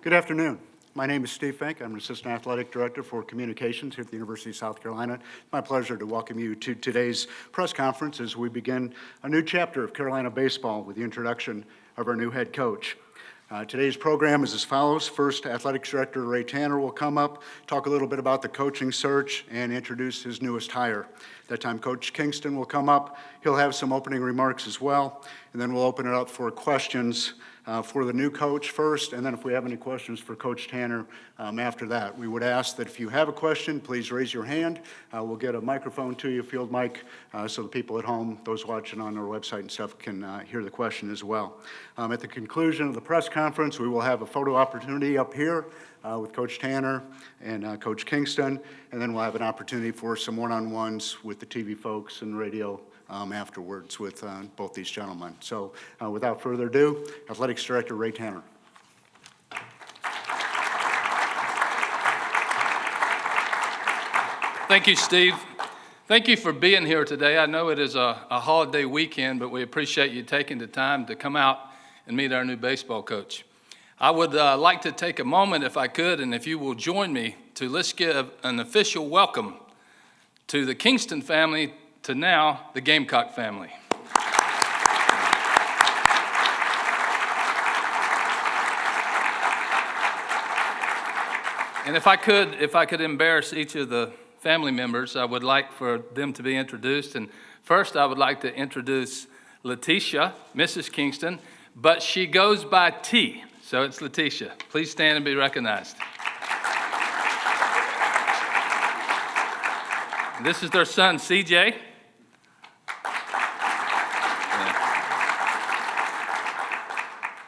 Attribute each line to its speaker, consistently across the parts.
Speaker 1: Good afternoon. My name is Steve Fink. I'm an Assistant Athletic Director for Communications here at the University of South Carolina. It's my pleasure to welcome you to today's press conference as we begin a new chapter of Carolina baseball with the introduction of our new head coach. Today's program is as follows. First, Athletics Director Ray Tanner will come up, talk a little bit about the coaching search, and introduce his newest hire. At that time, Coach Kingston will come up. He'll have some opening remarks as well, and then we'll open it up for questions for the new coach first, and then if we have any questions for Coach Tanner after that. We would ask that if you have a question, please raise your hand. We'll get a microphone to you, field mic, so the people at home, those watching on our website and stuff, can hear the question as well. At the conclusion of the press conference, we will have a photo opportunity up here with Coach Tanner and Coach Kingston, and then we'll have an opportunity for some one-on-ones with the TV folks and radio afterwards with both these gentlemen. So without further ado, Athletics Director Ray Tanner.
Speaker 2: Thank you, Steve. Thank you for being here today. I know it is a holiday weekend, but we appreciate you taking the time to come out and meet our new baseball coach. I would like to take a moment, if I could, and if you will join me, let's give an official welcome to the Kingston family, to now the Gamecock family. And if I could embarrass each of the family members, I would like for them to be introduced. And first, I would like to introduce Letitia, Mrs. Kingston, but she goes by T, so it's Letitia. Please stand and be recognized. And this is their son, CJ.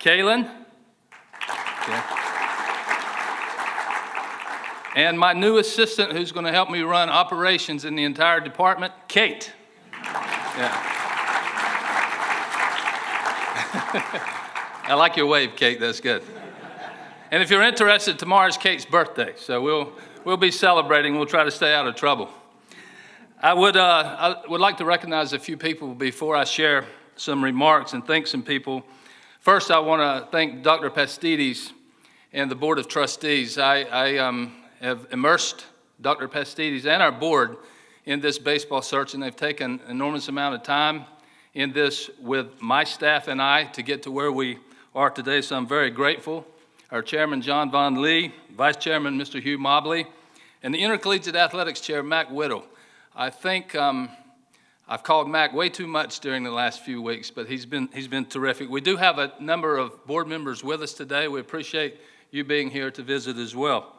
Speaker 2: Kaylin. Okay. And my new assistant who's going to help me run operations in the entire department, Kate. Yeah. I like your wave, Kate. That's good. And if you're interested, tomorrow's Kate's birthday, so we'll be celebrating. We'll try to stay out of trouble. I would like to recognize a few people before I share some remarks and thank some people. First, I want to thank Dr. Pastides and the Board of Trustees. I have immersed Dr. Pastides and our board in this baseball search, and they've taken an enormous amount of time in this with my staff and I to get to where we are today, so I'm very grateful. Our chairman, John Von Lee, vice chairman, Mr. Hugh Mobley, and the Intercollegiate Athletics chair, Mac Whittle. I think I've called Mac way too much during the last few weeks, but he's been terrific. We do have a number of board members with us today. We appreciate you being here to visit as well.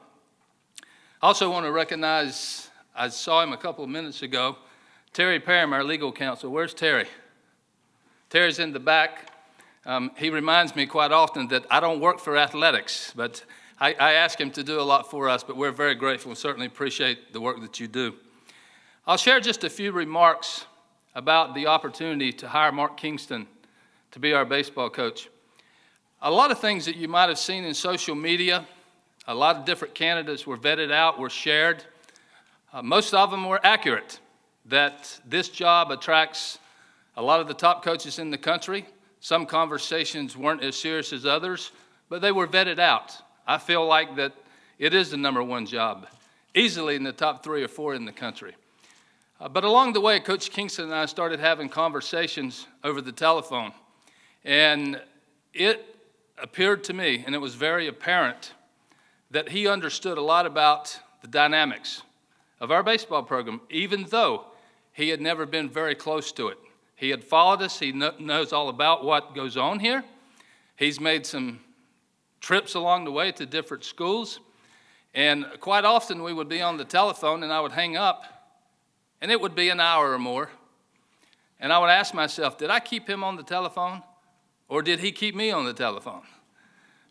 Speaker 2: I also want to recognize, I saw him a couple of minutes ago, Terry Parham, our legal counsel. Where's Terry? Terry's in the back. He reminds me quite often that I don't work for athletics, but I ask him to do a lot for us, but we're very grateful and certainly appreciate the work that you do. I'll share just a few remarks about the opportunity to hire Mark Kingston to be our baseball coach. A lot of things that you might have seen in social media, a lot of different candidates were vetted out, were shared. Most of them were accurate, that this job attracts a lot of the top coaches in the country. Some conversations weren't as serious as others, but they were vetted out. I feel like that it is the number one job, easily in the top 3 or 4 in the country. But along the way, Coach Kingston and I started having conversations over the telephone, and it appeared to me, and it was very apparent, that he understood a lot about the dynamics of our baseball program, even though he had never been very close to it. He had followed us. He knows all about what goes on here. He's made some trips along the way to different schools, and quite often we would be on the telephone, and I would hang up, and it would be an hour or more. And I would ask myself, did I keep him on the telephone or did he keep me on the telephone?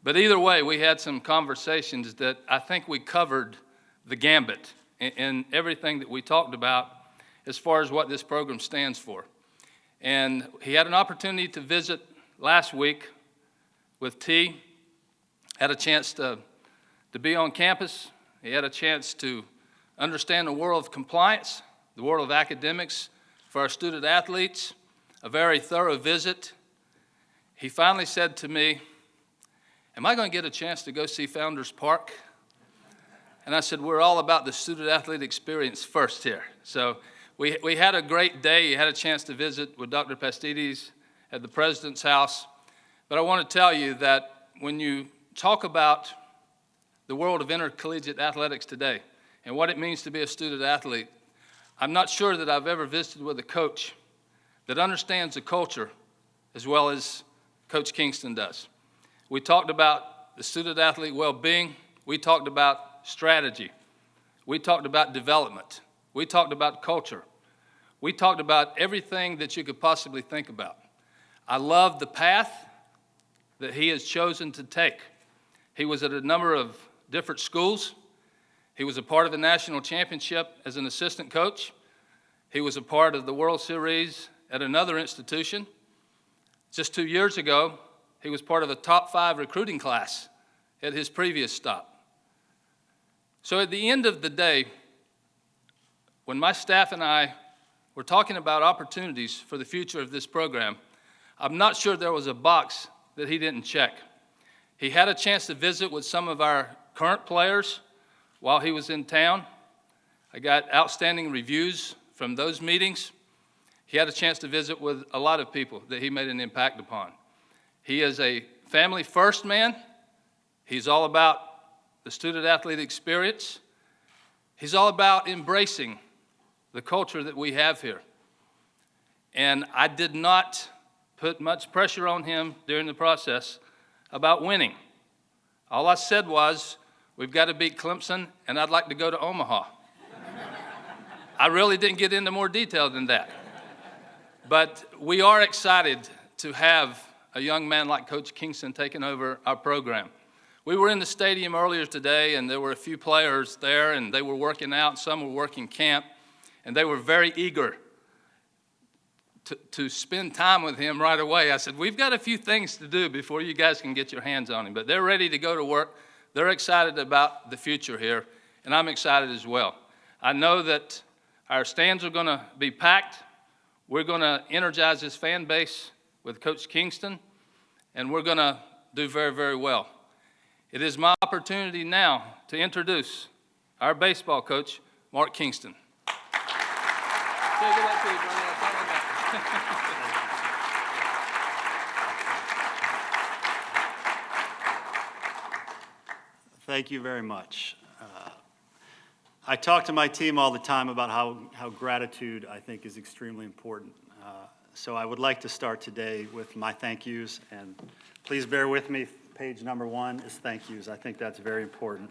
Speaker 2: But either way, we had some conversations that I think we covered the gambit in everything that we talked about as far as what this program stands for. And he had an opportunity to visit last week with T, had a chance to be on campus. He had a chance to understand the world of compliance, the world of academics for our student athletes, a very thorough visit. He finally said to me, am I going to get a chance to go see Founders Park? And I said, we're all about the student-athlete experience first here. So we had a great day. You had a chance to visit with Dr. Pastides at the president's house. But I want to tell you that when you talk about the world of intercollegiate athletics today and what it means to be a student-athlete, I'm not sure that I've ever visited with a coach that understands the culture as well as Coach Kingston does. We talked about the student-athlete well-being. We talked about strategy. We talked about development. We talked about culture. We talked about everything that you could possibly think about. I love the path that he has chosen to take. He was at a number of different schools. He was a part of the national championship as an assistant coach. He was a part of the World Series at another institution. Just 2 years ago, he was part of a top 5 recruiting class at his previous stop. So at the end of the day, when my staff and I were talking about opportunities for the future of this program, I'm not sure there was a box that he didn't check. He had a chance to visit with some of our current players while he was in town. I got outstanding reviews from those meetings. He had a chance to visit with a lot of people that he made an impact upon. He is a family-first man. He's all about the student-athlete experience. He's all about embracing the culture that we have here. And I did not put much pressure on him during the process about winning. All I said was, we've got to beat Clemson, and I'd like to go to Omaha. I really didn't get into more detail than that. But we are excited to have a young man like Coach Kingston taking over our program. We were in the stadium earlier today, and there were a few players there, and they were working out. Some were working camp, and they were very eager to spend time with him right away. I said, we've got a few things to do before you guys can get your hands on him. But they're ready to go to work. They're excited about the future here, and I'm excited as well. I know that our stands are going to be packed. We're going to energize this fan base with Coach Kingston, and we're going to do very, very well. It is my opportunity now to introduce our baseball coach, Mark Kingston.
Speaker 3: Thank you very much. I talk to my team all the time about how gratitude, I think, is extremely important. So I would like to start today with my thank yous, and please bear with me. Page number 1 is thank yous. I think that's very important.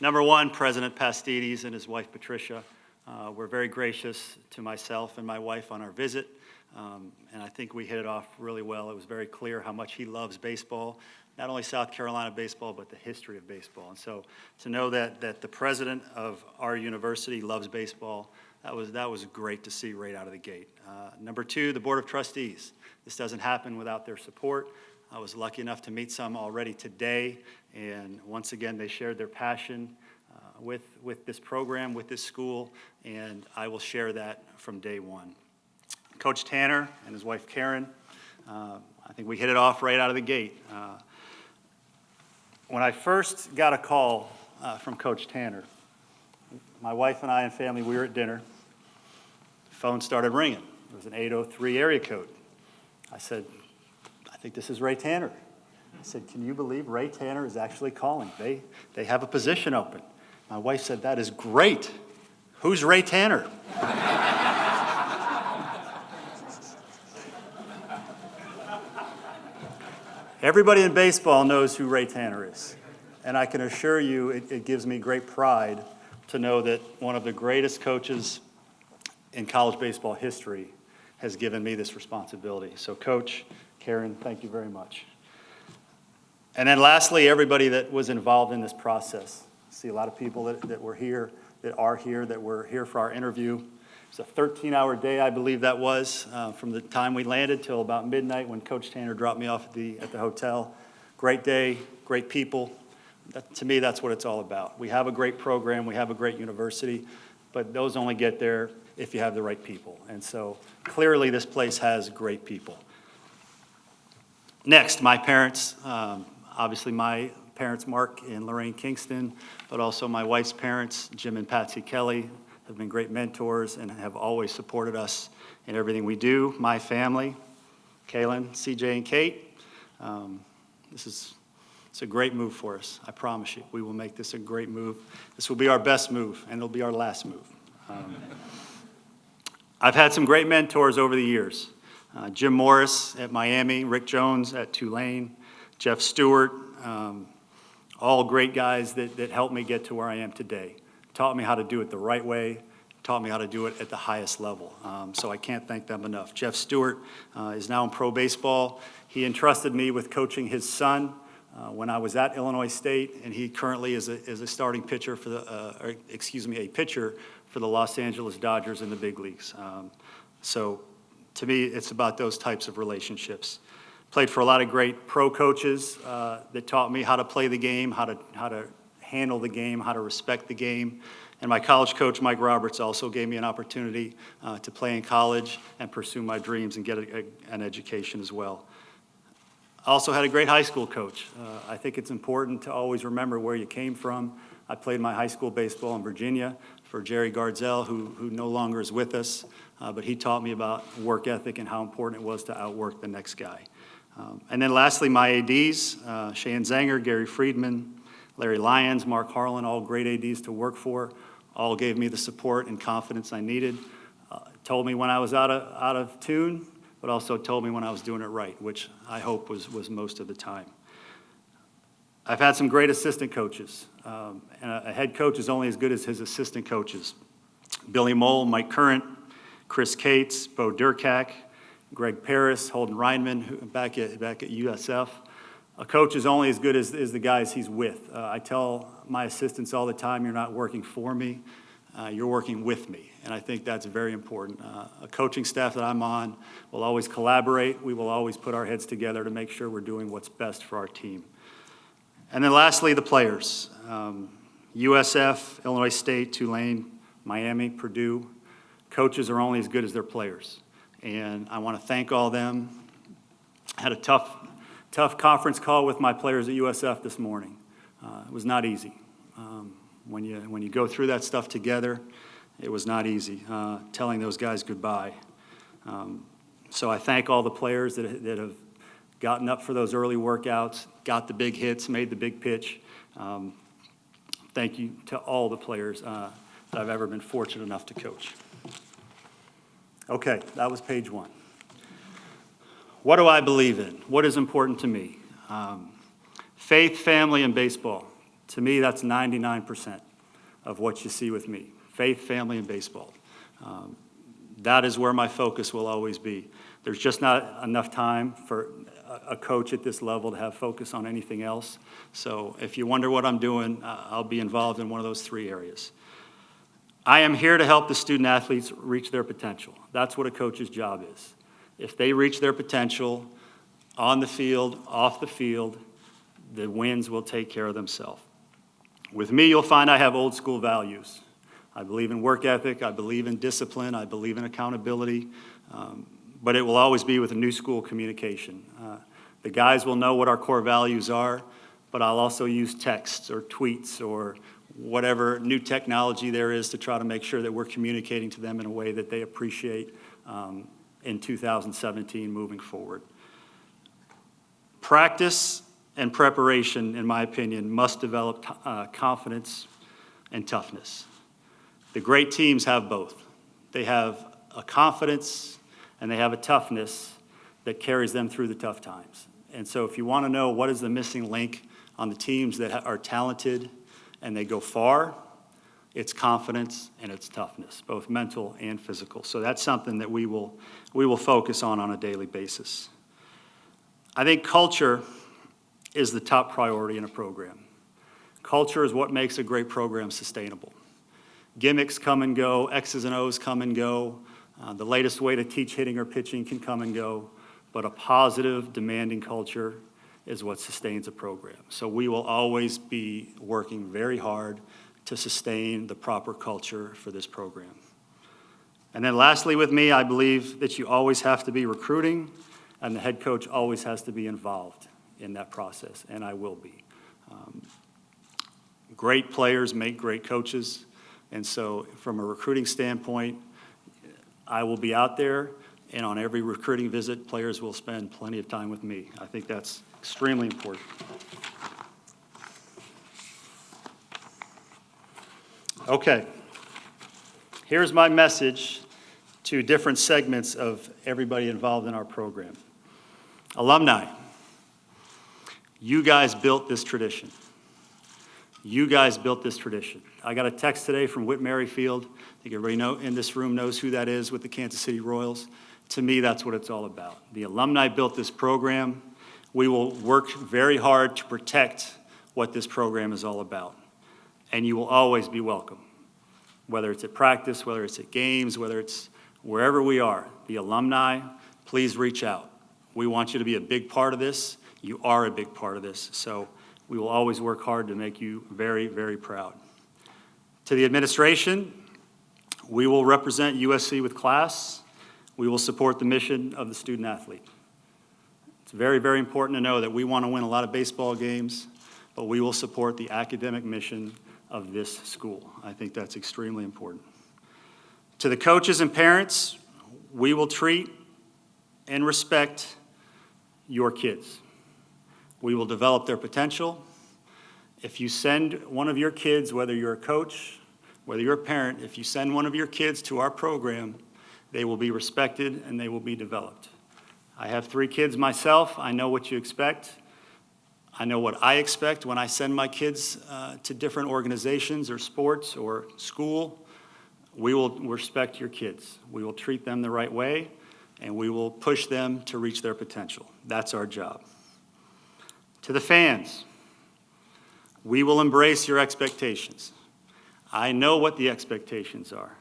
Speaker 3: Number 1, President Pastides and his wife Patricia were very gracious to myself and my wife on our visit, and I think we hit it off really well. It was very clear how much he loves baseball, not only South Carolina baseball, but the history of baseball. And so to know that the president of our university loves baseball, that was great to see right out of the gate. Number 2, the Board of Trustees. This doesn't happen without their support. I was lucky enough to meet some already today, and once again, they shared their passion with this program, with this school, and I will share that from day one. Coach Tanner and his wife Karen, I think we hit it off right out of the gate. When I first got a call from Coach Tanner, my wife and I and family, we were at dinner. The phone started ringing. It was an 803 area code. I said, I think this is Ray Tanner. I said, can you believe Ray Tanner is actually calling? They have a position open. My wife said, that is great. Who's Ray Tanner? Everybody in baseball knows who Ray Tanner is. And I can assure you it gives me great pride to know that one of the greatest coaches in college baseball history has given me this responsibility. So Coach, Karen, thank you very much. And then lastly, everybody that was involved in this process. I see a lot of people that were here, that were here for our interview. It's a 13-hour day, I believe that was, from the time we landed till about midnight when Coach Tanner dropped me off at the hotel. Great day, great people. To me, that's what it's all about. We have a great program, we have a great university, but those only get there if you have the right people. And so clearly this place has great people. Next, my parents, obviously my parents, Mark and Lorraine Kingston, but also my wife's parents, Jim and Patsy Kelly, have been great mentors and have always supported us in everything we do. My family, Kaylin, CJ, and Kate. It's a great move for us. I promise you, we will make this a great move. This will be our best move, and it'll be our last move. I've had some great mentors over the years. Jim Morris at Miami, Rick Jones at Tulane, Jeff Stewart, all great guys that helped me get to where I am today. Taught me how to do it the right way, taught me how to do it at the highest level. So I can't thank them enough. Jeff Stewart is now in pro baseball. He entrusted me with coaching his son when I was at Illinois State, and he currently is a starting pitcher for a pitcher for the Los Angeles Dodgers in the big leagues. So to me, it's about those types of relationships. Played for a lot of great pro coaches that taught me how to play the game, how to handle the game, how to respect the game. And my college coach, Mike Roberts, also gave me an opportunity to play in college and pursue my dreams and get an education as well. I also had a great high school coach. I think it's important to always remember where you came from. I played my high school baseball in Virginia for Jerry Gardzell, who no longer is with us, but he taught me about work ethic and how important it was to outwork the next guy. And then lastly, my ADs, Shane Zanger, Gary Friedman, Larry Lyons, Mark Harlan, all great ADs to work for, all gave me the support and confidence I needed, told me when I was out of tune, but also told me when I was doing it right, which I hope was most of the time. I've had some great assistant coaches, and a head coach is only as good as his assistant coaches. Billy Mole, Mike Current, Chris Cates, Bo Durkak, Greg Paris, Holden Reinman, back at USF. A coach is only as good as the guys he's with. I tell my assistants all the time, you're not working for me, you're working with me. And I think that's very important. A coaching staff that I'm on will always collaborate. We will always put our heads together to make sure we're doing what's best for our team. And then lastly, the players. USF, Illinois State, Tulane, Miami, Purdue. Coaches are only as good as their players. And I want to thank all of them. I had a tough conference call with my players at USF this morning. It was not easy. When you go through that stuff together, it was not easy, telling those guys goodbye. So I thank all the players that have gotten up for those early workouts, got the big hits, made the big pitch. Thank you to all the players that I've ever been fortunate enough to coach. Okay, that was page one. What do I believe in? What is important to me? Faith, family, and baseball. To me, that's 99% of what you see with me. Faith, family, and baseball. That is where my focus will always be. There's just not enough time for a coach at this level to have focus on anything else. So if you wonder what I'm doing, I'll be involved in one of those three areas. I am here to help the student athletes reach their potential. That's what a coach's job is. If they reach their potential on the field, off the field, the wins will take care of themselves. With me, you'll find I have old school values. I believe in work ethic, I believe in discipline, I believe in accountability, but it will always be with a new school communication. The guys will know what our core values are, but I'll also use texts or tweets or whatever new technology there is to try to make sure that we're communicating to them in a way that they appreciate in 2017 moving forward. Practice and preparation, in my opinion, must develop confidence and toughness. The great teams have both. They have a confidence and they have a toughness that carries them through the tough times. And so if you want to know what is the missing link on the teams that are talented and they go far, it's confidence and it's toughness, both mental and physical. So that's something that we will focus on a daily basis. I think culture is the top priority in a program. Culture is what makes a great program sustainable. Gimmicks come and go, X's and O's come and go. The latest way to teach hitting or pitching can come and go, but a positive, demanding culture is what sustains a program. So we will always be working very hard to sustain the proper culture for this program. And then lastly with me, I believe that you always have to be recruiting and the head coach always has to be involved in that process, and I will be. Great players make great coaches, and so from a recruiting standpoint, I will be out there, and on every recruiting visit, players will spend plenty of time with me. I think that's extremely important. Okay, here's my message to different segments of everybody involved in our program. Alumni, you guys built this tradition. You guys built this tradition. I got a text today from Whit Merrifield. I think everybody in this room knows who that is with the Kansas City Royals. To me, that's what it's all about. The alumni built this program. We will work very hard to protect what this program is all about. And you will always be welcome, whether it's at practice, whether it's at games, whether it's wherever we are. The alumni, please reach out. We want you to be a big part of this. You are a big part of this. So we will always work hard to make you very, very proud. To the administration, we will represent USC with class. We will support the mission of the student athlete. It's very, very important to know that we want to win a lot of baseball games, but we will support the academic mission of this school. I think that's extremely important. To the coaches and parents, we will treat and respect your kids. We will develop their potential. If you send one of your kids, whether you're a coach, whether you're a parent, if you send one of your kids to our program, they will be respected and they will be developed. I have 3 kids myself. I know what you expect. I know what I expect when I send my kids to different organizations or sports or school. We will respect your kids. We will treat them the right way, and we will push them to reach their potential. That's our job. To the fans, we will embrace your expectations. I know what the expectations are.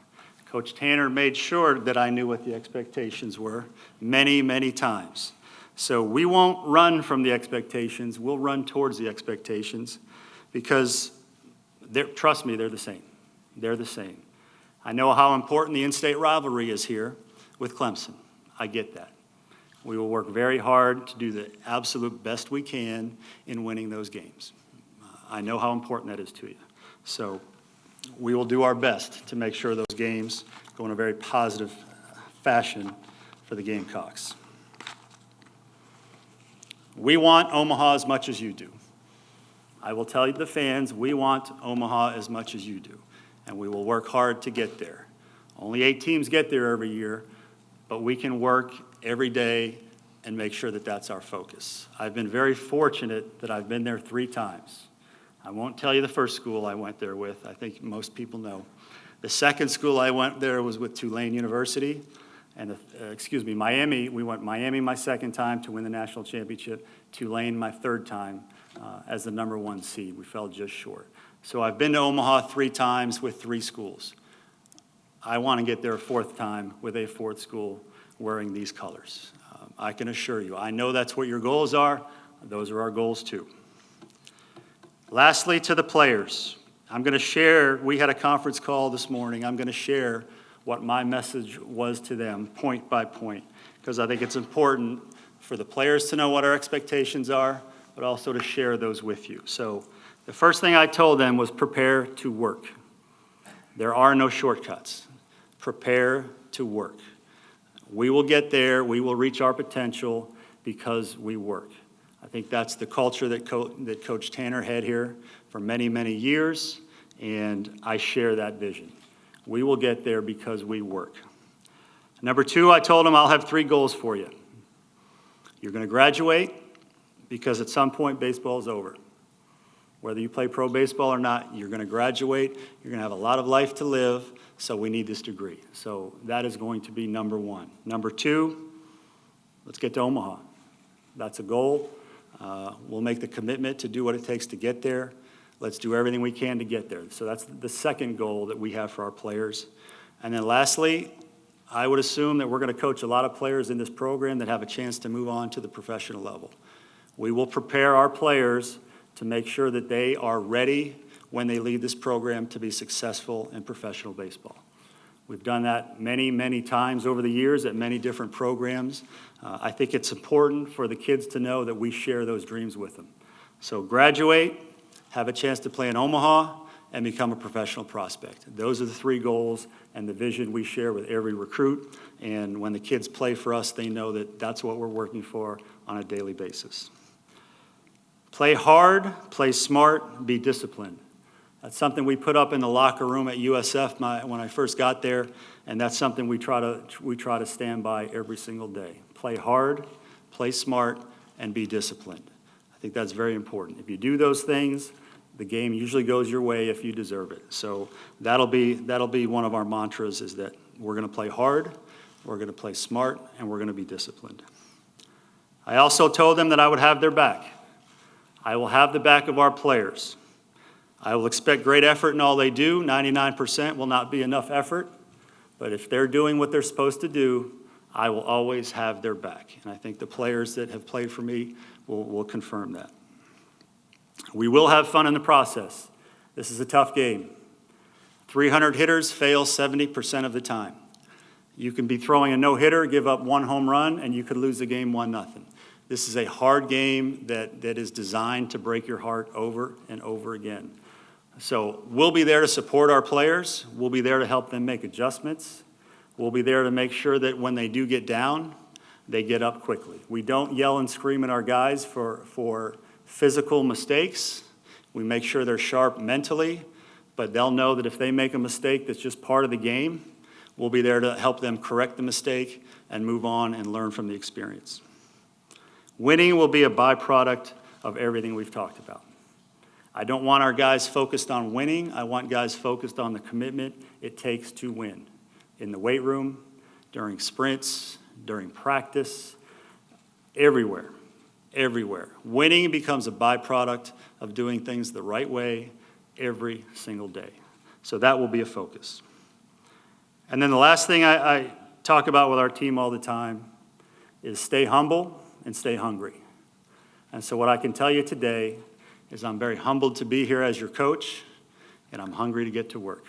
Speaker 3: Coach Tanner made sure that I knew what the expectations were many, many times. So we won't run from the expectations. We'll run towards the expectations because, trust me, they're the same. They're the same. I know how important the in-state rivalry is here with Clemson. I get that. We will work very hard to do the absolute best we can in winning those games. I know how important that is to you. So we will do our best to make sure those games go in a very positive fashion for the Gamecocks. We want Omaha as much as you do. I will tell you, the fans, we want Omaha as much as you do, and we will work hard to get there. Only 8 teams get there every year, but we can work every day and make sure that that's our focus. I've been very fortunate that I've been there 3 times. I won't tell you the first school I went there with. I think most people know. The second school I went there was with Tulane University. And, Miami. We went Miami my second time to win the national championship. Tulane my third time as the #1 seed. We fell just short. So I've been to Omaha 3 times with 3 schools. I want to get there a 4th time with a 4th school wearing these colors. I can assure you. I know that's what your goals are. Those are our goals too. Lastly, to the players, I'm going to share, we had a conference call this morning. I'm going to share what my message was to them, point by point, because I think it's important for the players to know what our expectations are, but also to share those with you. So the first thing I told them was prepare to work. There are no shortcuts. Prepare to work. We will get there. We will reach our potential because we work. I think that's the culture that Coach Tanner had here for many, many years, and I share that vision. We will get there because we work. Number 2, I told him I'll have 3 goals for you. You're going to graduate because at some point baseball is over. Whether you play pro baseball or not, you're going to graduate. You're going to have a lot of life to live, so we need this degree. So that is going to be number 1. Number 2, let's get to Omaha. That's a goal. We'll make the commitment to do what it takes to get there. Let's do everything we can to get there. So that's the second goal that we have for our players. And then lastly, I would assume that we're going to coach a lot of players in this program that have a chance to move on to the professional level. We will prepare our players to make sure that they are ready when they leave this program to be successful in professional baseball. We've done that many, many times over the years at many different programs. I think it's important for the kids to know that we share those dreams with them. So graduate, have a chance to play in Omaha, and become a professional prospect. Those are the three goals and the vision we share with every recruit. And when the kids play for us, they know that that's what we're working for on a daily basis. Play hard, play smart, be disciplined. That's something we put up in the locker room at USF when I first got there, and that's something we try to stand by every single day. Play hard, play smart, and be disciplined. I think that's very important. If you do those things, the game usually goes your way if you deserve it. So that'll be one of our mantras, is that we're going to play hard, we're going to play smart, and we're going to be disciplined. I also told them that I would have their back. I will have the back of our players. I will expect great effort in all they do. 99% will not be enough effort, but if they're doing what they're supposed to do, I will always have their back. And I think the players that have played for me will confirm that. We will have fun in the process. This is a tough game. 300 hitters fail 70% of the time. You can be throwing a no-hitter, give up one home run, and you could lose the game 1-0. This is a hard game that is designed to break your heart over and over again. So we'll be there to support our players. We'll be there to help them make adjustments. We'll be there to make sure that when they do get down, they get up quickly. We don't yell and scream at our guys for physical mistakes. We make sure they're sharp mentally, but they'll know that if they make a mistake that's just part of the game, we'll be there to help them correct the mistake and move on and learn from the experience. Winning will be a byproduct of everything we've talked about. I don't want our guys focused on winning. I want guys focused on the commitment it takes to win. In the weight room, during sprints, during practice, everywhere. Everywhere. Winning becomes a byproduct of doing things the right way every single day. So that will be a focus. And then the last thing I talk about with our team all the time is stay humble and stay hungry. And so what I can tell you today is I'm very humbled to be here as your coach, and I'm hungry to get to work.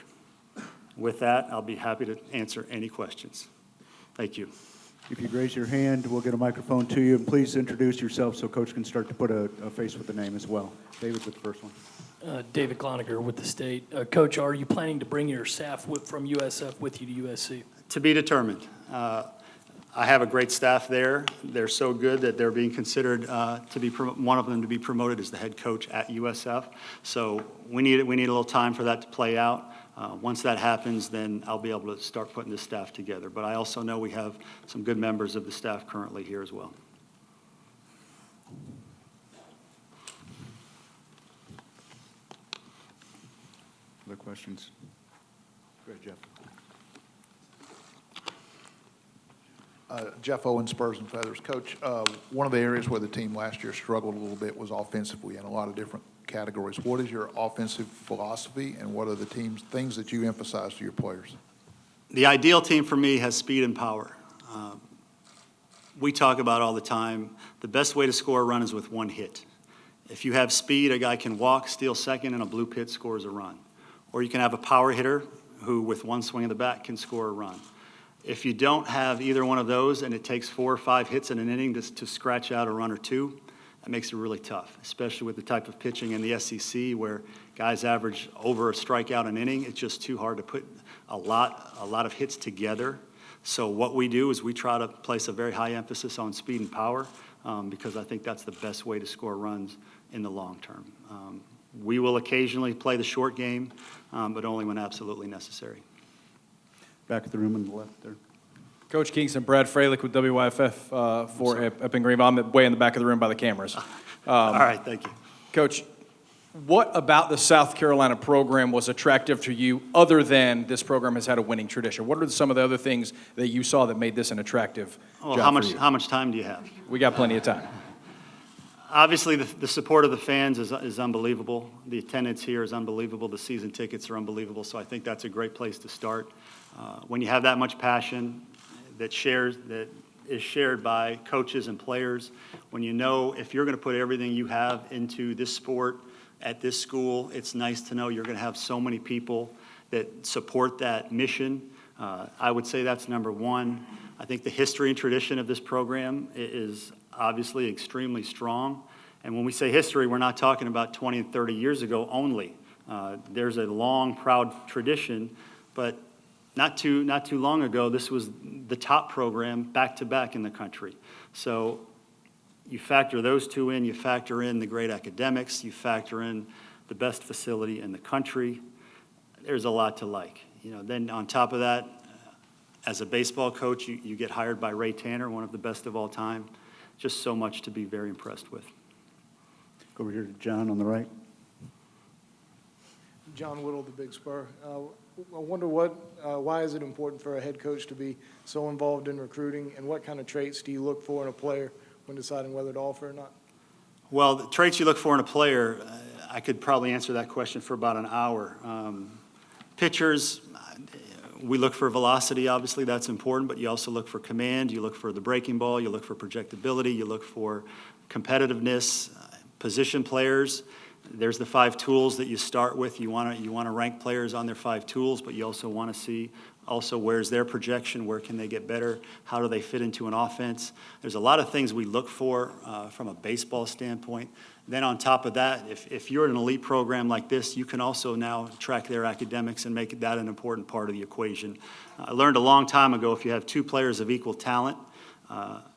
Speaker 3: With that, I'll be happy to answer any questions. Thank you.
Speaker 1: If you'd raise your hand, we'll get a microphone to you. And please introduce yourself so Coach can start to put a face with the name as well. David with the first one.
Speaker 4: David Cloniger with the state. Coach, are you planning to bring your staff from USF with you to USC?
Speaker 3: To be determined. I have a great staff there. They're so good that they're being considered to be one of them to be promoted as the head coach at USF. So we need a little time for that to play out. Once that happens, then I'll be able to start putting this staff together. But I also know we have some good members of the staff currently here as well.
Speaker 1: Other questions? Go ahead, Jeff.
Speaker 5: Jeff Owen, Spurs and Feathers. Coach, one of the areas where the team last year struggled a little bit was offensively in a lot of different categories. What is your offensive philosophy, and what are the things that you emphasize to your players?
Speaker 3: The ideal team for me has speed and power. We talk about all the time, the best way to score a run is with one hit. If you have speed, a guy can walk, steal second, and a blue pit scores a run. Or you can have a power hitter who, with one swing of the bat, can score a run. If you don't have either one of those and it takes 4 or 5 hits in an inning to scratch out a run or two, that makes it really tough, especially with the type of pitching in the SEC where guys average over a strikeout an inning. It's just too hard to put a lot of hits together. So what we do is we try to place a very high emphasis on speed and power because I think that's the best way to score runs in the long term. We will occasionally play the short game, but only when absolutely necessary.
Speaker 1: Back at the room on the left there.
Speaker 6: Coach Kingston, Brad Freilich with WYFF up in Greenville. I'm way in the back of the room by the cameras.
Speaker 3: All right, thank you.
Speaker 6: Coach, what about the South Carolina program was attractive to you other than this program has had a winning tradition? What are some of the other things that you saw that made this an attractive
Speaker 3: Well,
Speaker 6: job for you?
Speaker 3: how much time do you have?
Speaker 6: We got plenty of time.
Speaker 3: Obviously, the support of the fans is unbelievable. The attendance here is unbelievable. The season tickets are unbelievable. So I think that's a great place to start. When you have that much passion that is shared by coaches and players, when you know if you're going to put everything you have into this sport at this school, it's nice to know you're going to have so many people that support that mission. I would say that's number one. I think the history and tradition of this program is obviously extremely strong. And when we say history, we're not talking about 20 and 30 years ago only. There's a long, proud tradition, but not too long ago, this was the top program back-to-back in the country. So you factor those two in, you factor in the great academics, you factor in the best facility in the country. There's a lot to like. Then on top of that, as a baseball coach, you get hired by Ray Tanner, one of the best of all time. Just so much to be very impressed with.
Speaker 1: Go over here to John on the right.
Speaker 7: John Whittle, the Big Spur. I wonder why is it important for a head coach to be so involved in recruiting, and what kind of traits do you look for in a player when deciding whether to offer or not?
Speaker 3: Well, the traits you look for in a player, I could probably answer that question for about an hour. Pitchers, we look for velocity, obviously, that's important, but you also look for command, you look for the breaking ball, you look for projectability, you look for competitiveness. Position players, there's the 5 tools that you start with. You want to rank players on their 5 tools, but you also want to see where's their projection, where can they get better, how do they fit into an offense. There's a lot of things we look for from a baseball standpoint. Then on top of that, if you're an elite program like this, you can also now track their academics and make that an important part of the equation. I learned a long time ago, if you have 2 players of equal talent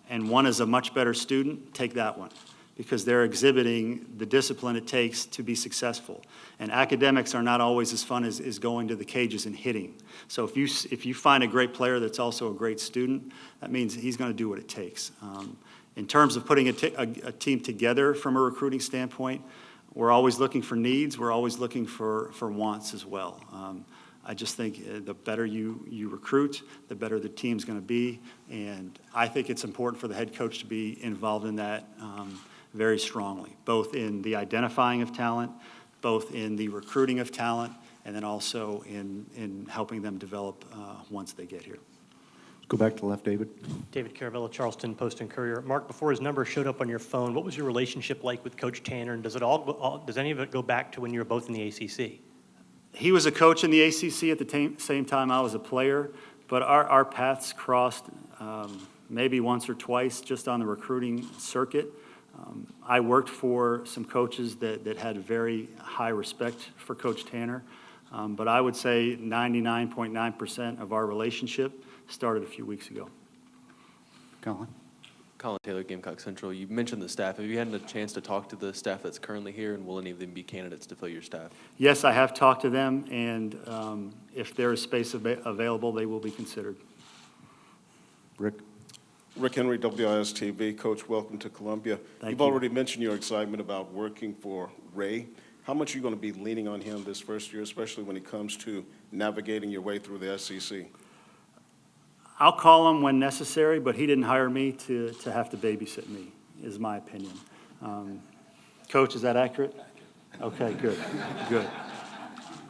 Speaker 3: and one is a much better student, take that one, because they're exhibiting the discipline it takes to be successful. And academics are not always as fun as going to the cages and hitting. So if you find a great player that's also a great student, that means he's going to do what it takes. In terms of putting a team together from a recruiting standpoint, we're always looking for needs. We're always looking for wants as well. I just think the better you recruit, the better the team's going to be. And I think it's important for the head coach to be involved in that very strongly, both in the identifying of talent, both in the recruiting of talent, and then also in helping them develop once they get here.
Speaker 1: Let's go back to the left, David.
Speaker 8: David Caravella, Charleston Post and Courier. Mark, before his number showed up on your phone, what was your relationship like with Coach Tanner, and does any of it go back to when you were both in the ACC?
Speaker 3: He was a coach in the ACC at the same time I was a player, but our paths crossed maybe once or twice just on the recruiting circuit. I worked for some coaches that had very high respect for Coach Tanner, but I would say 99.9% of our relationship started a few weeks ago.
Speaker 1: Colin.
Speaker 9: Colin Taylor, Gamecock Central. You mentioned the staff. Have you had a chance to talk to the staff that's currently here, and will any of them be candidates to fill your staff?
Speaker 3: Yes, I have talked to them, and if there is space available, they will be considered.
Speaker 1: Rick.
Speaker 10: Rick Henry, WIS-TV. Coach, welcome to Columbia.
Speaker 3: Thank
Speaker 10: You've
Speaker 3: you.
Speaker 10: already mentioned your excitement about working for Ray. How much are you going to be leaning on him this first year, especially when it comes to navigating your way through the SEC?
Speaker 3: I'll call him when necessary, but he didn't hire me to have to babysit me, is my opinion. Coach, is that accurate? Okay, good, good.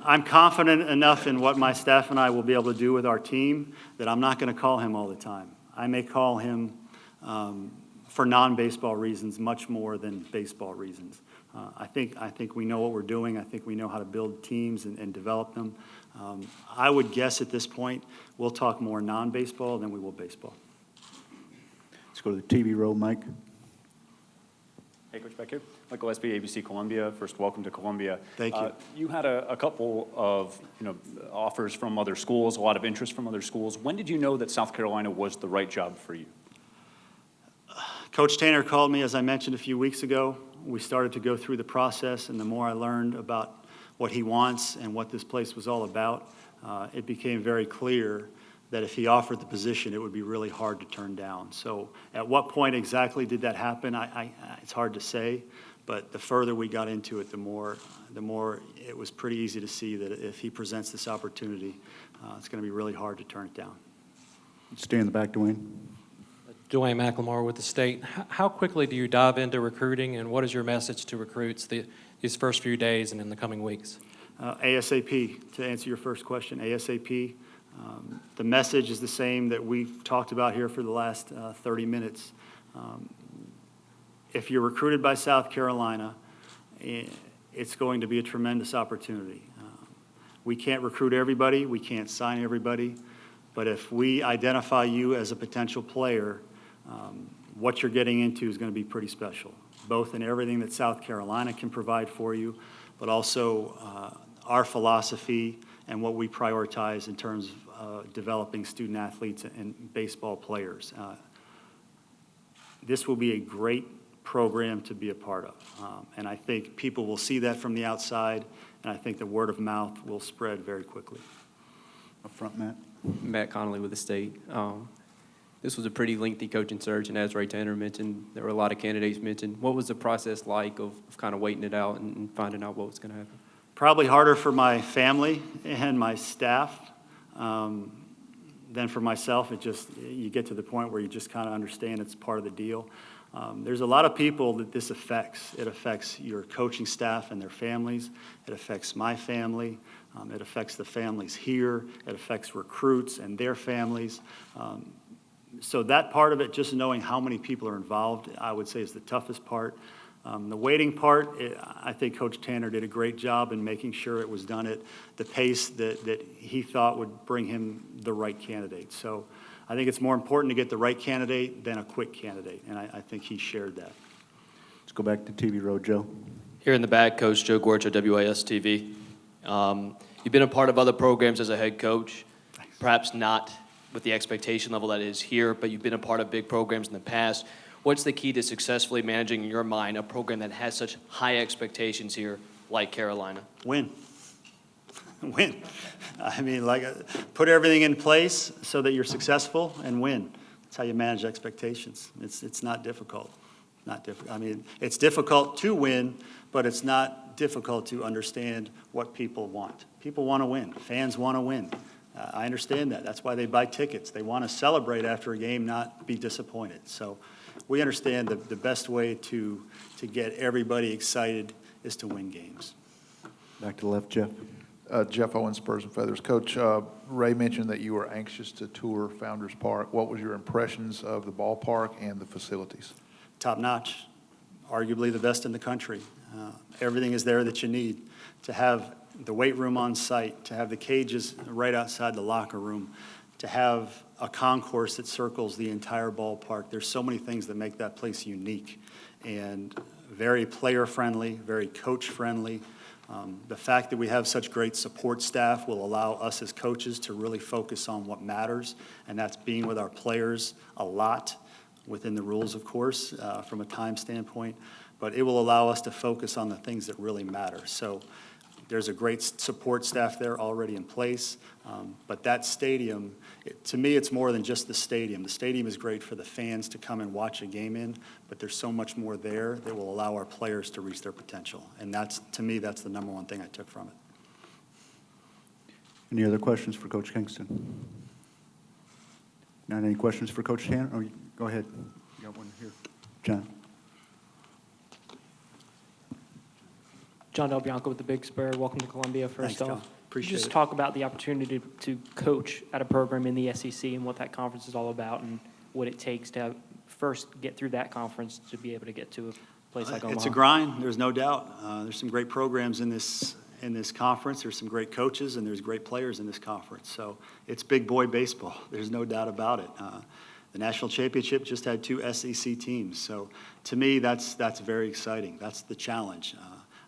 Speaker 3: I'm confident enough in what my staff and I will be able to do with our team that I'm not going to call him all the time. I may call him for non-baseball reasons much more than baseball reasons. I think we know what we're doing. I think we know how to build teams and develop them. I would guess at this point we'll talk more non-baseball than we will baseball.
Speaker 1: Let's go to the TV row, Mike.
Speaker 11: Hey, Coach, back here. Michael Espy, ABC Columbia. First, welcome to Columbia.
Speaker 3: Thank you.
Speaker 11: You had a couple of offers from other schools, a lot of interest from other schools. When did you know that South Carolina was the right job for you?
Speaker 3: Coach Tanner called me, as I mentioned a few weeks ago. We started to go through the process, and the more I learned about what he wants and what this place was all about, it became very clear that if he offered the position, it would be really hard to turn down. So at what point exactly did that happen? It's hard to say, but the further we got into it, the more it was pretty easy to see that if he presents this opportunity, it's going to be really hard to turn it down.
Speaker 1: Stay in the back, Dwayne.
Speaker 12: Dwayne McLemore with the state. How quickly do you dive into recruiting, and what is your message to recruits these first few days and in the coming weeks?
Speaker 3: ASAP, to answer your first question, ASAP. The message is the same that we've talked about here for the last 30 minutes. If you're recruited by South Carolina, it's going to be a tremendous opportunity. We can't recruit everybody. We can't sign everybody. But if we identify you as a potential player, what you're getting into is going to be pretty special, both in everything that South Carolina can provide for you, but also our philosophy and what we prioritize in terms of developing student athletes and baseball players. This will be a great program to be a part of. And I think people will see that from the outside, and I think the word of mouth will spread very quickly.
Speaker 1: Up front, Matt.
Speaker 9: Matt Connolly with the state. This was a pretty lengthy coaching search, and as Ray Tanner mentioned, there were a lot of candidates mentioned. What was the process like of kind of waiting it out and finding out what was going to happen?
Speaker 3: Probably harder for my family and my staff than for myself. You get to the point where you just kind of understand it's part of the deal. There's a lot of people that this affects. It affects your coaching staff and their families. It affects my family. It affects the families here. It affects recruits and their families. So that part of it, just knowing how many people are involved, I would say is the toughest part. The waiting part, I think Coach Tanner did a great job in making sure it was done at the pace that he thought would bring him the right candidate. So I think it's more important to get the right candidate than a quick candidate, and I think he shared that.
Speaker 1: Let's go back to TV Road, Joe.
Speaker 9: Here in the back, Coach Joe Gorcha, WAS-TV. You've been a part of other programs as a head coach, perhaps not with the expectation level that is here, but you've been a part of big programs in the past. What's the key to successfully managing, in your mind, a program that has such high expectations here like Carolina?
Speaker 3: Win. Win. I mean, put everything in place so that you're successful and win. That's how you manage expectations. It's not difficult. Not difficult. I mean, it's difficult to win, but it's not difficult to understand what people want. People want to win. Fans want to win. I understand that. That's why they buy tickets. They want to celebrate after a game, not be disappointed. So we understand the best way to get everybody excited is to win games.
Speaker 1: Back to the left, Jeff.
Speaker 5: Jeff Owens, Spurs and Feathers. Coach, Ray mentioned that you were anxious to tour Founders Park. What was your impressions of the ballpark and the facilities?
Speaker 3: Top notch, arguably the best in the country. Everything is there that you need. To have the weight room on site, to have the cages right outside the locker room, to have a concourse that circles the entire ballpark. There's so many things that make that place unique and very player-friendly, very coach-friendly. The fact that we have such great support staff will allow us as coaches to really focus on what matters, and that's being with our players a lot, within the rules, of course, from a time standpoint, but it will allow us to focus on the things that really matter. So there's a great support staff there already in place, but that stadium, to me, it's more than just the stadium. The stadium is great for the fans to come and watch a game in, but there's so much more there that will allow our players to reach their potential. And to me, that's the number one thing I took from it.
Speaker 1: Any other questions for Coach Kingston? Not any questions for Coach Tanner? Oh, go ahead. You got one here. John.
Speaker 13: John Del Bianco with the Big Spur. Welcome to Columbia, first
Speaker 3: Thanks, John.
Speaker 13: off.
Speaker 3: Appreciate
Speaker 13: Could you just
Speaker 3: it.
Speaker 13: talk about the opportunity to coach at a program in the SEC and what that conference is all about and what it takes to first get through that conference to be able to get to a place like Omaha?
Speaker 3: It's a grind, there's no doubt. There's some great programs in this conference. There's some great coaches, and there's great players in this conference. So it's big boy baseball. There's no doubt about it. The national championship just had 2 SEC teams. So to me, that's very exciting. That's the challenge.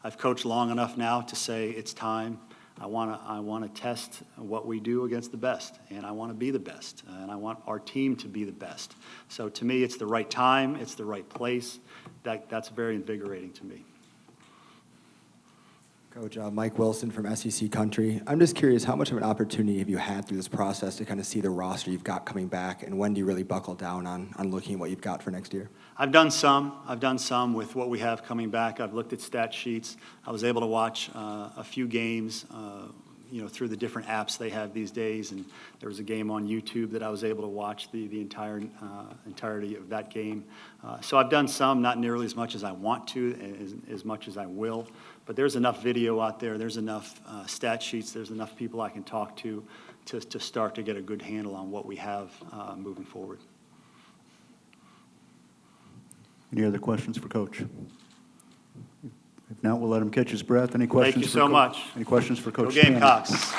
Speaker 3: I've coached long enough now to say it's time. I want to test what we do against the best, and I want to be the best, and I want our team to be the best. So to me, it's the right time, it's the right place. That's very invigorating to me.
Speaker 14: Coach, Mike Wilson from SEC Country. I'm just curious, how much of an opportunity have you had through this process to kind of see the roster you've got coming back, and when do you really buckle down on looking at what you've got for next year?
Speaker 3: I've done some with what we have coming back. I've looked at stat sheets. I was able to watch a few games, through the different apps they have these days, and there was a game on YouTube that I was able to watch the entirety of that game. So I've done some, not nearly as much as I want to, as much as I will, but there's enough video out there, there's enough stat sheets, there's enough people I can talk to start to get a good handle on what we have moving forward.
Speaker 1: Any other questions for Coach? If not, we'll let him catch his breath. Any questions?
Speaker 3: Thank you so much.
Speaker 1: Any questions for Coach
Speaker 3: Go
Speaker 1: Tanner?
Speaker 3: Gamecocks.